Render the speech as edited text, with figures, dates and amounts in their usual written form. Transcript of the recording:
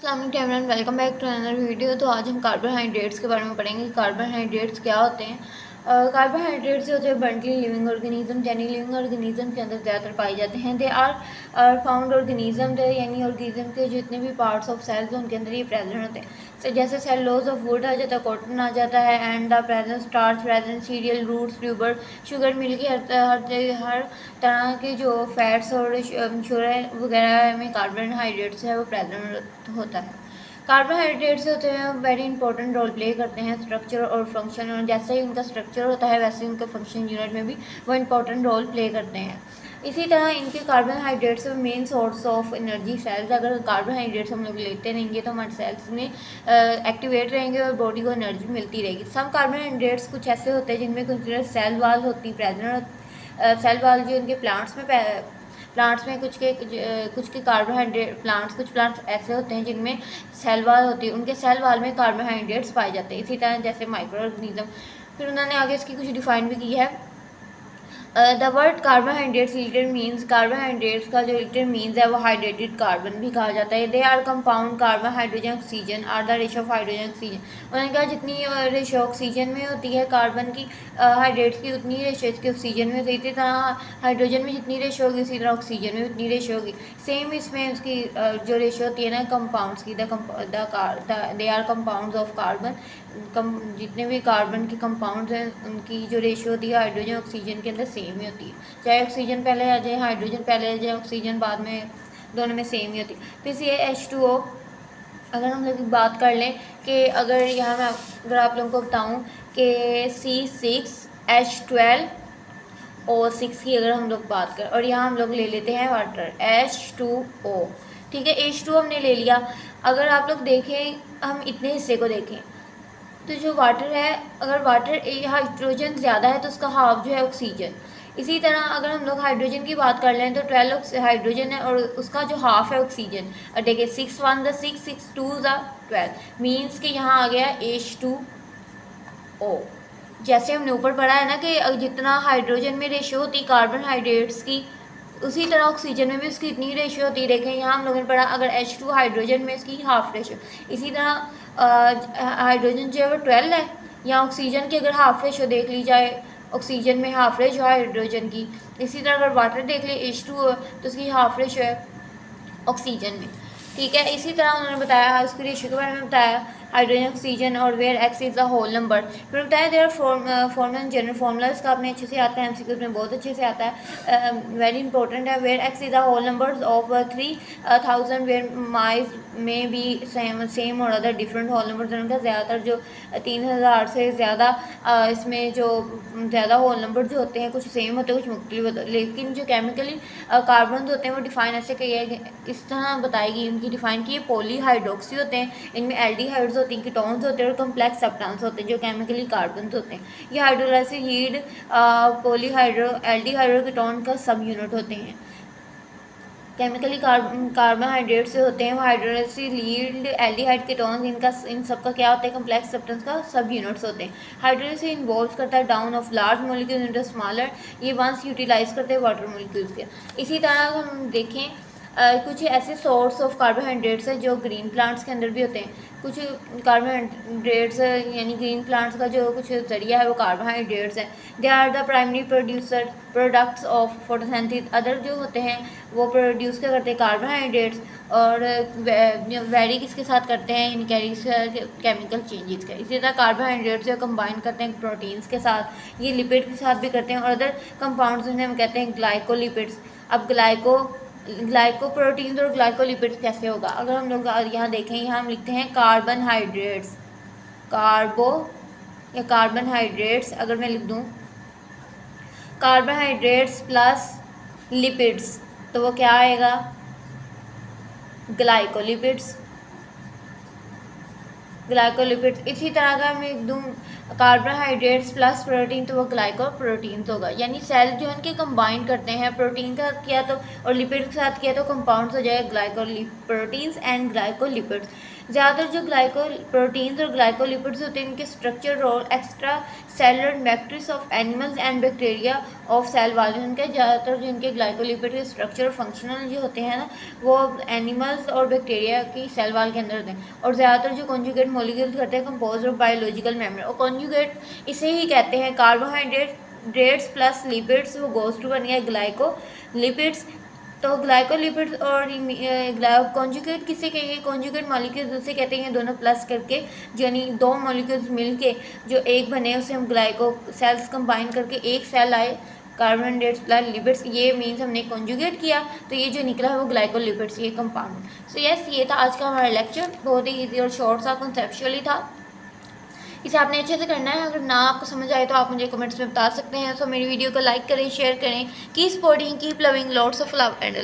अस्सलाम welcome back to another video. तो आज हम कार्बोहाइड्रेट्स के बारे में पढ़ेंगे कि कार्बोहाइड्रेट्स क्या होते हैं। कार्बोहाइड्रेट्स होते हैं बंटली लिविंग ऑर्गेनिज्म, यानी लिविंग ऑर्गेनिज्म के अंदर ज़्यादातर पाए जाते हैं। दे आर फाउंड ऑर्गेनिज्म, यानी ऑर्गेनिज्म के जितने भी पार्ट्स ऑफ सेल्स उनके अंदर ये प्रेजेंट होते हैं। जैसे सेलुलोज ऑफ वुड आ जाता है, कॉटन आ जाता है, and the present starch present cereal roots tuber sugar mill के हर तरह के जो फैट्स और शुगर वगैरह में कार्बोहाइड्रेट्स है वो प्रेजेंट होता है। कार्बोहाइड्रेट्स होते हैं वेरी इंपॉर्टेंट रोल प्ले करते हैं स्ट्रक्चर और फंक्शन, और जैसे ही उनका स्ट्रक्चर होता है वैसे ही उनका फंक्शन यूनिट में भी वो इंपॉर्टेंट रोल प्ले करते हैं। इसी तरह इनके carbohydrates main source of energy cells, अगर कार्बोहाइड्रेट्स हम लोग लेते रहेंगे तो हमारे सेल्स में एक्टिवेट रहेंगे और बॉडी को एनर्जी मिलती रहेगी। सम कार्बोहाइड्रेट्स कुछ ऐसे होते हैं जिनमें कंसिडर सेल वाल होती प्रेजेंट, सेल वाल जो इनके प्लांट्स में कुछ के कार्बोहाइड्रेट कुछ प्लांट्स ऐसे होते हैं जिनमें सेल वाल होती है, उनके सेल वाल में कार्बोहाइड्रेट्स पाए जाते हैं। इसी तरह जैसे माइक्रो ऑर्गेनिज्म। फिर उन्होंने आगे इसकी कुछ डिफाइन भी की है। The word carbohydrates litre means, carbohydrates का जो लिटर मीन्स है वो हाइड्रेटेड कार्बन भी कहा जाता है। They are compound carbon hydrogen oxygen are the ratio of hydrogen oxygen. उन्होंने कहा जितनी रेशो ऑक्सीजन में होती है कार्बन की, हाइड्रेट्स की, उतनी रेशो इसकी ऑक्सीजन में होती है। इसी तरह हाइड्रोजन में जितनी रेशो होगी उसी तरह ऑक्सीजन में उतनी रेशो होगी। सेम इसमें उसकी जो रेशो होती है ना कंपाउंड्स की, they are compounds of carbon. जितने भी कार्बन के कंपाउंड्स हैं उनकी जो रेशियो होती है हाइड्रोजन ऑक्सीजन के अंदर सेम ही होती है, चाहे ऑक्सीजन पहले आ जाए, हाइड्रोजन पहले आ जाए, ऑक्सीजन बाद में, दोनों में सेम ही होती है। फिर ये H2O, अगर हम लोग बात कर लें कि अगर यहाँ मैं अगर आप लोगों को बताऊँ कि C6H12O6 की अगर हम लोग बात करें और यहाँ हम लोग ले लेते हैं वाटर H2O, ठीक है, H2O हमने ले लिया। अगर आप लोग देखें, हम इतने हिस्से को देखें तो जो वाटर है, अगर वाटर हाइड्रोजन ज़्यादा है तो उसका हाफ जो है ऑक्सीजन। इसी तरह अगर हम लोग हाइड्रोजन की बात कर लें तो 12 हाइड्रोजन है और उसका जो हाफ है ऑक्सीजन। और देखिए 6 1 द 6 6 2 द 12 मीन्स कि यहाँ आ गया H2O। जैसे हमने ऊपर पढ़ा है ना कि जितना हाइड्रोजन में रेशियो होती कार्बोहाइड्रेट्स की, उसी तरह ऑक्सीजन में भी उसकी इतनी रेशियो होती है। देखें यहाँ हम लोगों ने पढ़ा अगर H2 हाइड्रोजन में इसकी हाफ रेशियो, इसी तरह हाइड्रोजन जो है वो 12 है, या ऑक्सीजन की अगर हाफ रेशियो देख ली जाए, ऑक्सीजन में हाफ रेशियो है हाइड्रोजन की। इसी तरह अगर वाटर देख ले H2 तो उसकी हाफ रेशियो है ऑक्सीजन में, ठीक है। इसी तरह उन्होंने बताया उसकी रेशियो के बारे में बताया हाइड्रोजन ऑक्सीजन और where x is the whole number. फिर बताया देयर फॉर्मूला जनरल फार्मूला इसका अपने अच्छे से आता है, एमसीक्यू में बहुत अच्छे से आता है, वेरी इंपॉर्टेंट है। Where x is the whole number of 3000 where maize में भी सेम और अदर डिफरेंट होल नंबर। उनका ज़्यादातर जो 3000 से ज़्यादा इसमें जो ज़्यादा होल नंबर जो होते हैं कुछ सेम होते हैं कुछ मुख्तलिफ होते हैं, लेकिन जो केमिकली कार्बन होते हैं वो डिफाइन ऐसे किया इस तरह बताएगी उनकी डिफाइन की पॉलीहाइड्रोक्सी होते हैं, इनमें एल्डिहाइड्स होती हैं, कीटोन्स होते हैं और कॉम्प्लेक्स सब्सटेंस होते हैं जो केमिकली कार्बन होते हैं। ये हाइड्रोलाइसिस यील्ड एल्डिहाइड्रो कीटोन का सब यूनिट होते हैं। केमिकली कार्बोहाइड्रेट से होते हैं वो हाइड्रोलाइसिस यील्ड एल्डिहाइड कीटोन्स, इन सब का क्या होता है कॉम्प्लेक्स सब्सटेंस का सब यूनिट्स होते हैं। हाइड्रोलाइसिस इन्वॉल्व करता है down of large molecule into smaller, ये वंस यूटिलाइज करते हैं वाटर मॉलिक्यूल्स के। इसी तरह हम देखें कुछ ऐसे सोर्स ऑफ कार्बोहाइड्रेट्स हैं जो ग्रीन प्लांट्स के अंदर भी होते हैं। कुछ कार्बोहाइड्रेट्स यानी ग्रीन प्लांट्स का जो कुछ जरिया है वो कार्बोहाइड्रेट्स हैं। They are the primary products of photosynthesis. Other जो होते हैं वो प्रोड्यूस क्या करते हैं कार्बोहाइड्रेट्स, और वेरी किसके साथ करते हैं इन कैरीज केमिकल चेंजेस का। इसी तरह कार्बोहाइड्रेट्स जो कंबाइन करते हैं प्रोटीन्स के साथ, ये लिपिड के साथ भी करते हैं, और अदर कंपाउंड्स जिन्हें हम कहते हैं ग्लाइकोलिपिड्स। अब ग्लाइकोप्रोटीन्स और ग्लाइकोलिपिड्स कैसे होगा, अगर हम लोग यहाँ देखें, यहाँ हम लिखते हैं कार्बोहाइड्रेट्स, कार्बोहाइड्रेट्स अगर मैं लिख दूँ कार्बोहाइड्रेट्स प्लस लिपिड्स तो वो क्या आएगा ग्लाइकोलिपिड्स। इसी तरह का मैं लिख दूँ कार्बोहाइड्रेट्स प्लस प्रोटीन तो वो ग्लाइकोप्रोटीन्स होगा। यानी सेल जो उनके कंबाइन करते हैं प्रोटीन के साथ किया तो और लिपिड के साथ किया तो कंपाउंड्स हो जाएगा ग्लाइकोप्रोटीन्स एंड ग्लाइकोलिपिड्स। ज़्यादातर जो ग्लाइको प्रोटीन्स और ग्लाइकोलिपिड्स होते हैं इनके structure role extracellular matrix of animals and bacteria of cell wall, उनके ज़्यादातर जो इनके ग्लाइकोलिपिड के स्ट्रक्चर फंक्शनल जो होते हैं ना वो एनिमल्स और बैक्टीरिया की सेल वाल के अंदर होते हैं। और ज़्यादातर जो कॉन्जुगेट मॉलिक्यूल्स करते हैं कंपोज ऑफ बायोलॉजिकल मेम्बर, और कॉन्जुगेट इसे ही कहते हैं कार्बोहाइड्रेट्स प्लस लिपिड्स, वो गोज टू बन गया ग्लाइकोलिपिड्स। तो ग्लाइकोलिपिड्स और कॉन्जुगेट किसे कहेंगे, कॉन्जुगेट मॉलिक्यूल्स उसे कहते हैं दोनों प्लस करके, यानी दो मॉलिक्यूल्स मिलके जो एक बने उसे हम ग्लाइको सेल्स कंबाइन करके एक सेल आए कार्बोहाइड्रेट्स प्लस लिपिड्स, ये मीन्स हमने कॉन्जुगेट किया तो ये जो निकला है वो ग्लाइकोलिपिड्स, ये कंपाउंड। सो यस, ये था आज का हमारा लेक्चर, बहुत ही ईजी और शॉर्ट सा कॉन्सेप्चुअली था। इसे आपने अच्छे से करना है। अगर ना आपको समझ आए तो आप मुझे कमेंट्स में बता सकते हैं। सो मेरी वीडियो को लाइक करें, शेयर करें। Keep supporting, keep loving, lots of love and